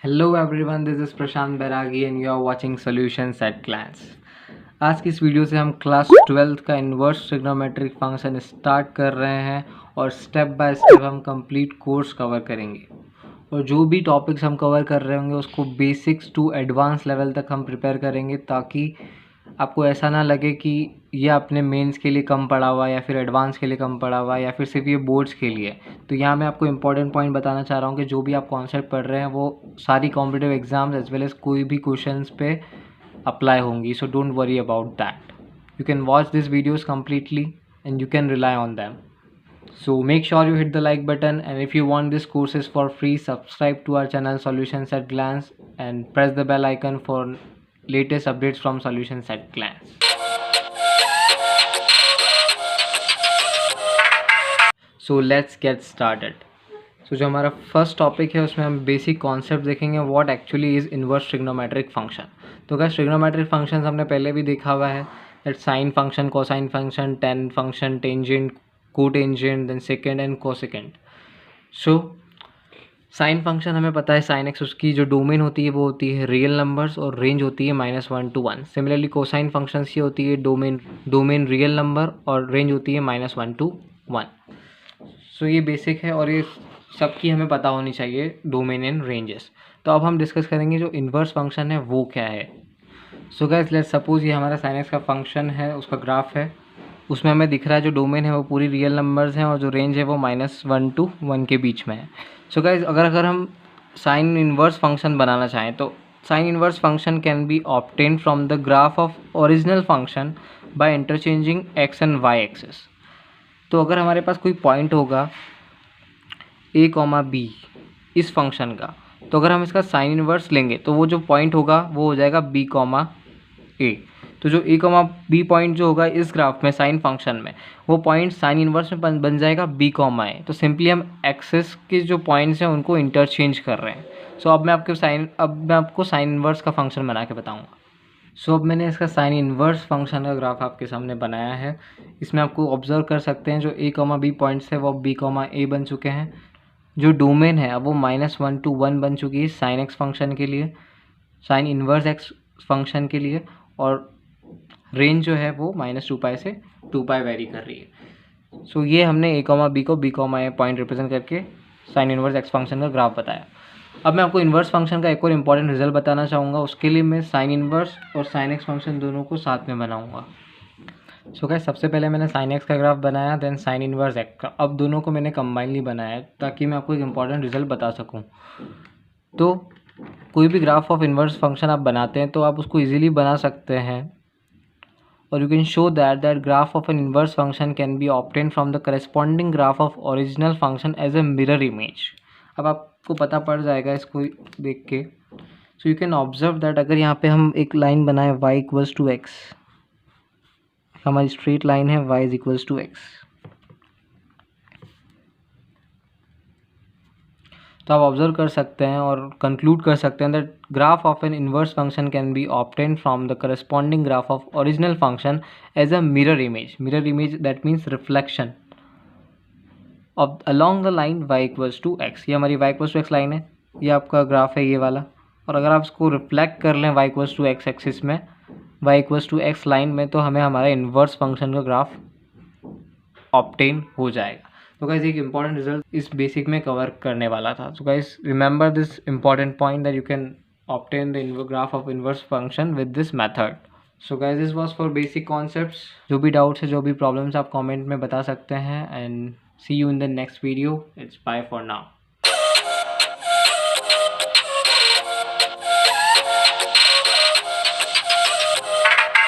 Hello everyone, this is Prashant Bairagi and you are watching solutions at glance. आज की इस video से हम क्लास 12th का इन्वर्स ट्रिग्नोमेट्रिक फंक्शन स्टार्ट कर रहे हैं और स्टेप बाय स्टेप हम कंप्लीट कोर्स कवर करेंगे। और जो भी टॉपिक्स हम कवर कर रहे होंगे उसको बेसिक्स टू एडवांस लेवल तक हम प्रिपेयर करेंगे, ताकि आपको ऐसा ना लगे कि ये अपने मेंस के लिए कम पड़ा हुआ या फिर एडवांस के लिए कम पड़ा हुआ या फिर सिर्फ ये बोर्ड्स के लिए। तो यहाँ मैं आपको इंपॉर्टेंट पॉइंट बताना चाह रहा हूँ कि जो भी आप कॉन्सेप्ट पढ़ रहे हैं वो सारी competitive exams as well as कोई भी क्वेश्चंस पे अप्लाई होंगी। So don't worry about that. You can watch this videos completely and you can rely on them. So make sure you hit the like button, and if you want this courses for free, subscribe to our channel Solutions at Glance and press the bell icon for latest updates from Solutions at Glance. So let's get started. So जो हमारा first topic है उसमें हम basic concept देखेंगे, what actually is inverse trigonometric function. तो guys trigonometric functions हमने पहले भी देखा हुआ है, that sine function, cosine function, tan function, tangent, cotangent, then secant and cosecant. So sine function हमें पता है, साइन एक्स उसकी जो डोमेन होती है वो होती है रियल नंबर्स और रेंज होती है -1 to 1। सिमिलरली कोसाइन फंक्शन की होती है डोमेन रियल नंबर और रेंज होती है -1 to 1। सो ये बेसिक है और ये सबकी हमें पता होनी चाहिए, डोमेन एंड रेंजेस। तो अब हम डिस्कस करेंगे जो इन्वर्स फंक्शन है वो क्या है। सो गाइस लेट्स सपोज ये हमारा साइन एक्स का फंक्शन है, उसका ग्राफ है, उसमें हमें दिख रहा है जो डोमेन है वो पूरी रियल नंबर्स हैं और जो रेंज है वो -1 to 1 के बीच में है। सो गाइस अगर हम साइन इन्वर्स फंक्शन बनाना चाहें तो sine inverse function can be obtain from the graph of original function by interchanging x and y axis. तो अगर हमारे पास कोई पॉइंट होगा a, b इस फंक्शन का, तो अगर हम इसका साइन इन्वर्स लेंगे तो वो जो पॉइंट होगा वो हो जाएगा b, a। तो जो a, b पॉइंट जो होगा इस ग्राफ में साइन फंक्शन में, वो पॉइंट साइन इन्वर्स में बन जाएगा b, a। तो सिंपली हम एक्सेस के जो पॉइंट्स हैं उनको इंटरचेंज कर रहे हैं। सो अब मैं आपको साइन इन्वर्स का फंक्शन बना के बताऊँगा। सो अब मैंने इसका साइन इन्वर्स फंक्शन का ग्राफ आपके सामने बनाया है। इसमें आपको ऑब्जर्व कर सकते हैं जो a, b पॉइंट्स है वो अब b, a बन चुके हैं। जो डोमेन है अब वो -1 to 1 बन चुकी है साइन एक्स फंक्शन के लिए, साइन इन्वर्स एक्स फंक्शन के लिए, और रेंज जो है वो -2π से 2π वेरी कर रही है। सो ये हमने a, b को b, a पॉइंट रिप्रेजेंट करके साइन इन्वर्स एक्स फंक्शन का ग्राफ बताया। अब मैं आपको इन्वर्स फंक्शन का एक और इम्पॉर्टेंट रिजल्ट बताना चाहूँगा। उसके लिए मैं साइन इन्वर्स और साइन एक्स फंक्शन दोनों को साथ में बनाऊँगा। सो गाइस सबसे पहले मैंने साइन एक्स का ग्राफ बनाया, देन साइन इन्वर्स एक्स का। अब दोनों को मैंने कंबाइनली बनाया ताकि मैं आपको एक इम्पॉर्टेंट रिजल्ट बता सकूं। तो कोई भी ग्राफ ऑफ इन्वर्स फंक्शन आप बनाते हैं तो आप उसको इजीली बना सकते हैं, और you can show that graph of an inverse function can be obtain from the corresponding graph of original function as a mirror image. अब आपको पता पड़ जाएगा इसको देख के। So you can observe that अगर यहाँ पे हम एक लाइन बनाए y = x, हमारी स्ट्रेट लाइन है y = x, तो आप ऑब्जर्व कर सकते हैं और कंक्लूड कर सकते हैं that graph of an inverse function can be obtain from the corresponding graph of original function as a mirror image. Mirror image that means reflection of along the line y = x। ये हमारी y = x line है, ये आपका graph है ये वाला। और अगर आप इसको रिफ्लेक्ट कर लें y = x एक्सिस में, y = x लाइन में, तो हमें हमारा इन्वर्स फंक्शन का ग्राफ ऑब्टेन हो जाएगा। तो गाइस एक इंपॉर्टेंट रिजल्ट इस बेसिक में कवर करने वाला था। So guys remember this important point that you can obtain the graph of inverse function with this method. So guys this was for basic concepts. जो भी डाउट्स है, जो भी प्रॉब्लम्स आप कमेंट में बता सकते हैं, and see you in the next video. It's bye for now.